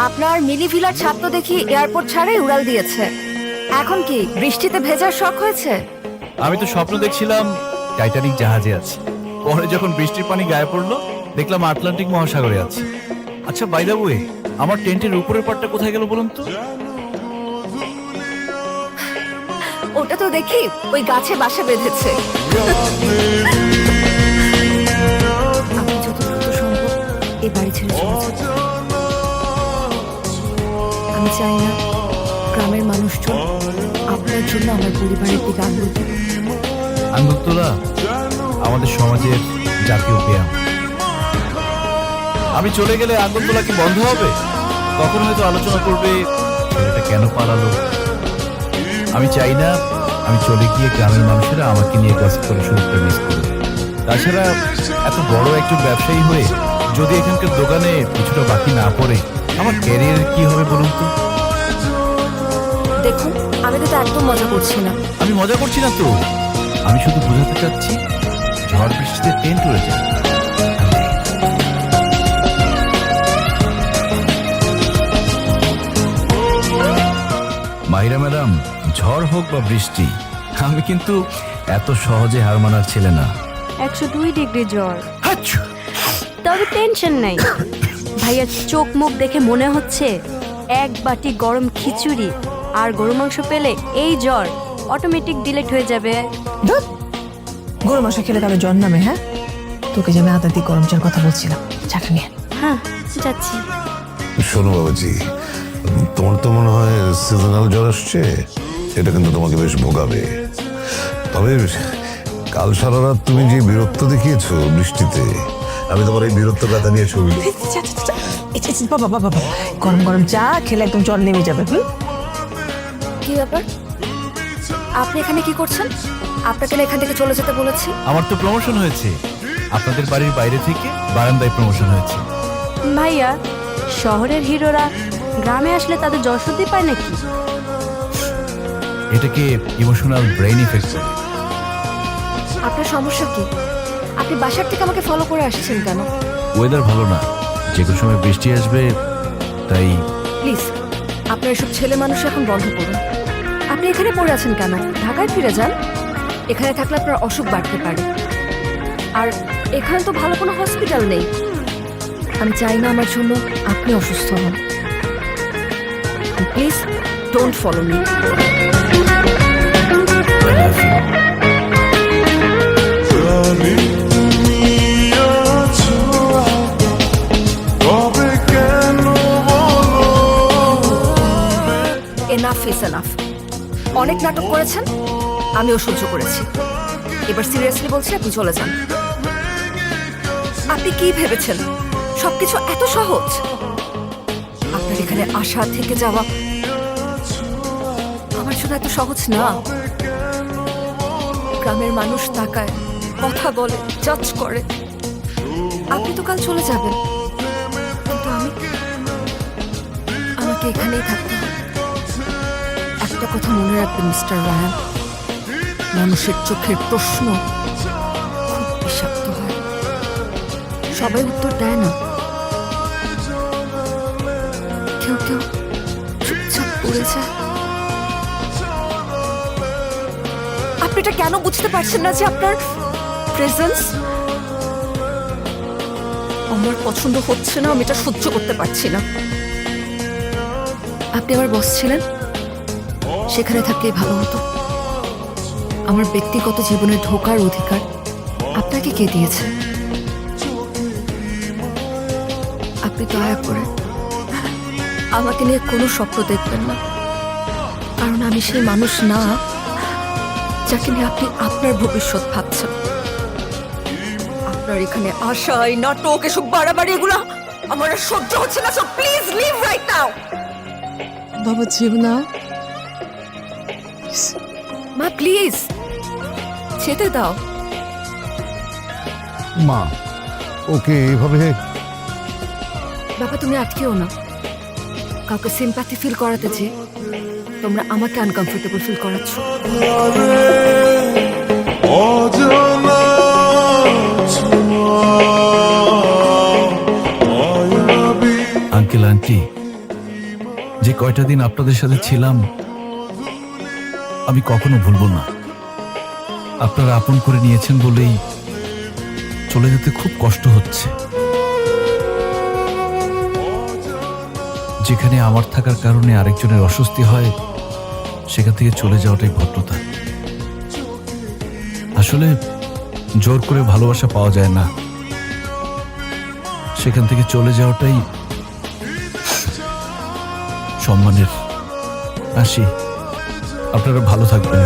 আপনার মিলি ভিলার ছাদ তো দেখি এয়ারপোর্ট ছাড়াই উড়াল দিয়েছে। এখন কি বৃষ্টিতে ভেজার শখ হয়েছে? আমি তো স্বপ্ন দেখছিলাম টাইটানিক জাহাজে আছি, পরে যখন বৃষ্টির পানি গায়ে পড়লো দেখলাম আটলান্টিক মহাসাগরে আছি। আচ্ছা বাই দ্য ওয়ে, আমার টেন্টের উপরের পাটটা কোথায় গেল বলুন তো? ওটা তো দেখি ওই গাছে বাসা বেঁধেছে। আপনি যত দ্রুত সম্ভব এই বাড়ি ছেড়ে চলে যান। আমি চাই না গ্রামের মানুষজন আপনার জন্য আমার পরিবারের দিকে আঙুল দেবে। আঙ্গুল তোলা আমাদের সমাজের জাতীয় ব্যায়াম। আমি চলে গেলে আঙ্গুল তোলা কি বন্ধ হবে? তখন হয়তো আলোচনা করবে ছেলেটা কেন পালালো। আমি চাই না আমি চলে গিয়ে গ্রামের মানুষেরা আমাকে নিয়ে কাজ করে সুযোগটা মিস করবে। তাছাড়া এত বড় একজন ব্যবসায়ী হয়ে যদি এখানকার দোকানে কিছুটা বাকি না পড়ে আমার ক্যারিয়ারের কি হবে বলুন তো? দেখুন, আমি তো একদম মজা করছি না। আমি মজা করছি না তো, আমি শুধু বোঝাতে চাচ্ছি ঝড় বৃষ্টিতে টেন্ট উড়ে যায়। মাহিরা ম্যাডাম, ঝড় হোক বা বৃষ্টি, আমি কিন্তু এত সহজে হার মানার ছেলে না। 102 ডিগ্রি জ্বর, হাচ্ছু! তবে টেনশন নাই ভাইয়া, চোখ মুখ দেখে মনে হচ্ছে এক বাটি গরম খিচুড়ি আর গরু মাংস পেলে এই জ্বর অটোমেটিক ডিলেট হয়ে যাবে। গরু মাংস খেলে তবে জ্বর নামে? হ্যাঁ, তোকে যে আমি আদা দিয়ে গরম চার কথা বলছিলাম, চাটা নিয়ে। হ্যাঁ যাচ্ছি। শোনো বাবাজি, তোমার তো মনে হয় সিজনাল জ্বর আসছে, এটা কিন্তু তোমাকে বেশ ভোগাবে। তবে কাল সারা রাত তুমি যে বিরক্ত দেখিয়েছো বৃষ্টিতে, আমি তোমার এই বিরক্ত কথা নিয়ে ছবি। বাবা বাবা, গরম গরম চা খেলে একদম জ্বর নেমে যাবে। কি ব্যাপার? আপনি এখানে কি করছেন? আপনাকে না এখান থেকে চলে যেতে বলেছি। আমার তো প্রমোশন হয়েছে, আপনাদের বাড়ির বাইরে থেকে বারান্দায় প্রমোশন হয়েছে। ভাইয়া, শহরের হিরোরা গ্রামে আসলে তাদের জ্বর সর্দি পায় নাকি? এটাকে ইমোশনাল ব্রেইন ইফেক্ট বলে। আপনার সমস্যা কি? আপনি বাসার থেকে আমাকে ফলো করে আসছেন কেন? ওয়েদার ভালো না, যে কোনো সময় বৃষ্টি আসবে, তাই। প্লিজ, আপনার এসব ছেলে মানুষ এখন বন্ধ করুন। আপনি এখানে পড়ে আছেন কেন? ঢাকায় ফিরে যান। এখানে থাকলে আপনার অসুখ বাড়তে পারে। আর এখানে তো ভালো কোনো হসপিটাল নেই। আমি চাই না আমার জন্য আপনি অসুস্থ হন। Please don't follow me. Enough is enough. অনেক নাটক করেছেন, আমিও সহ্য করেছি। এবার সিরিয়াসলি বলছি, আপনি চলে যান। আপনি কি ভেবেছেন সবকিছু এত সহজ? আপনার এখানে আসা থেকে যাওয়া আমার জন্য এত সহজ না। গ্রামের মানুষ তাকায়, কথা বলে, জাজ করে। আপনি তো কাল চলে যাবেন, কিন্তু আমাকে এখানেই থাকতে হবে। একটা কথা মনে রাখবেন মিস্টার রায়ান, মানুষের চোখের প্রশ্ন খুব বিষাক্ত হয়। সবাই উত্তর দেয় না, কেউ কেউ চুপচাপ পড়ে যায়। আপনি এটা কেন বুঝতে পারছেন না যে আপনার প্রেজেন্স আমার পছন্দ হচ্ছে না? আমি এটা সহ্য করতে পারছি না। আপনি আমার বস ছিলেন, সেখানে থাকলেই ভালো হতো। আমার ব্যক্তিগত জীবনে ঢোকার অধিকার আপনাকে কে দিয়েছে? আপনি দয়া করে আমাকে নিয়ে কোনো স্বপ্ন দেখবেন না, কারণ আমি সেই মানুষ না যাকে নিয়ে আপনি আপনার ভবিষ্যৎ ভাবছেন। আপনার এখানে আসা, এই নাটক, এসব বাড়াবাড়ি, এগুলো আমার আর সহ্য হচ্ছে না। So please leave right now. বাবা যেও না। মা প্লিজ যেতে দাও। মা, ওকে এইভাবে। বাবা তুমি আটকেও না। কাউকে সিম্প্যাথি ফিল করাতে চেয়ে তোমরা আমাকে আনকমফোর্টেবল ফিল করাচ্ছ। আঙ্কেল আন্টি, যে কয়টা দিন আপনাদের সাথে ছিলাম আমি কখনো ভুলবো না। আপনারা আপন করে নিয়েছেন বলেই চলে যেতে খুব কষ্ট হচ্ছে। যেখানে আমার থাকার কারণে আরেকজনের অস্বস্তি হয় সেখান থেকে চলে যাওয়াটাই ভদ্রতা। আসলে জোর করে ভালোবাসা পাওয়া যায় না, সেখান থেকে চলে যাওয়াটাই সম্মানের। আসি, আপনারা ভালো থাকবেন।